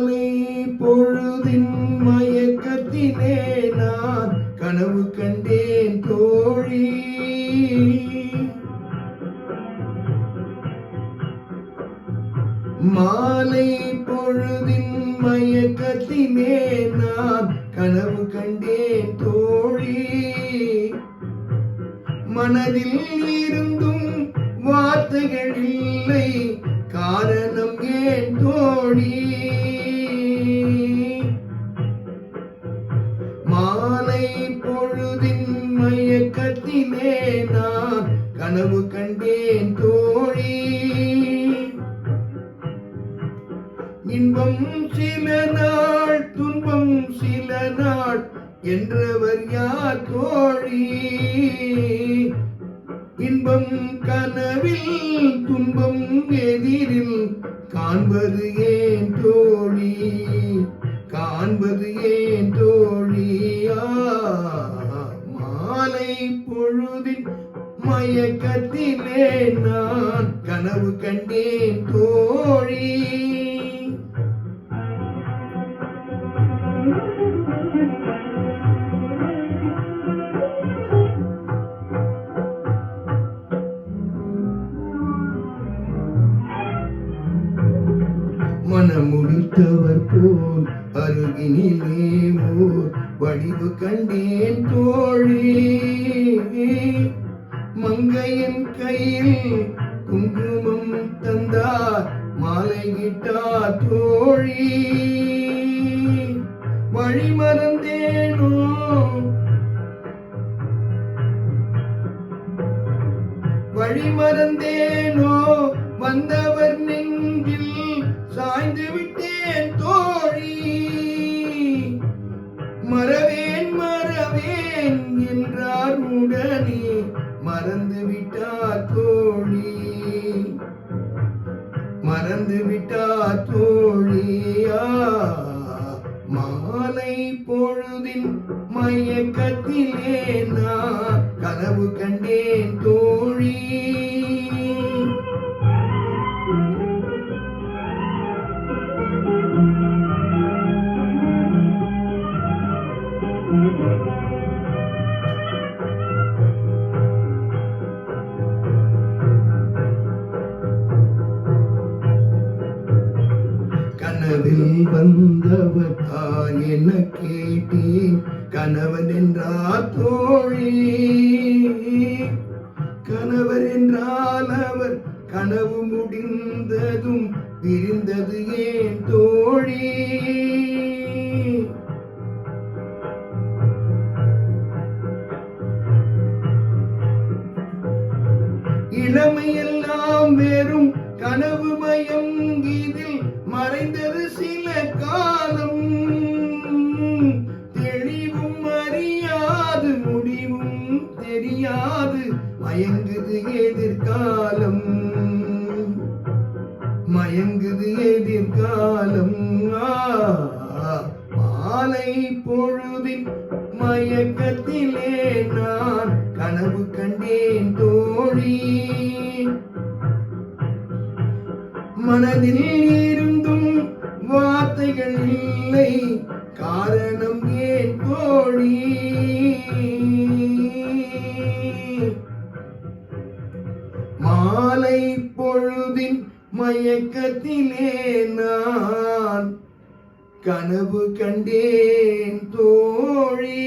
மாலை பொழுதின் மயக்கத்திலே நான் கனவு கண்டேன் தோழி. மாலை பொழுதின் மயக்கத்திலே நான் கனவு கண்டேன் தோழி. மனதில் இருந்தும் வார்த்தைகள் இல்லை, காரணம் ஏன் தோழி? மாலை பொழுதின் மயக்கத்திலே நான் கனவு கண்டேன் தோழி. இன்பம் சில நாள் துன்பம் சில நாள் என்றவர் யார் தோழி? இன்பம் கனவில் துன்பம் எதிரில் காண்பது ஏன் தோழி? காண்பது ஏன் தோழியா? மாலை பொழுதின் மயக்கத்திலே நான் கனவு கண்டேன் தோழி. மனமுடித்தவர் போல் அருகினிலே ஓர் வடிவு கண்டேன் தோழி. மங்கையின் கையில் குங்குமம் தந்தார் மாலையிட்டார் தோழி. வழி மறந்தேனோ வழி மறந்தேனோ வந்தவர் நெஞ்சில் சாய்ந்து விட்டேன் தோழி. மறவேன் மறவேன் என்றார் உடனே மறந்து விட்டார் தோழி. மறந்து விட்டார் தோழியா? மாலை பொழுதின் மயக்கத்திலே நான் கனவு கண்டேன் தோழி. கனவில் வந்தவர் தான் என கேட்டேன், கணவன் என்றார் தோழி. கணவர் என்றால் அவர் கனவு முடிந்ததும் பிரிந்தது ஏன் தோழி? இளமையெல்லாம் வெறும் கனவு மயம், இதில் மறைந்தது சில காலம். தெளிவும் அறியாது முடிவும் தெரியாது மயங்குது எதிர்காலம். மயங்குது எதிர்காலம். மாலை பொழுதின் மயக்கத்திலே நான் கனவு கண்டேன் தோழி. மனதில் இருந்தும் வார்த்தைகள் இல்லை, காரணம் ஏன் தோழி? மாலை பொழுதின் மயக்கத்திலே நான் கனவு கண்டேன் தோழி.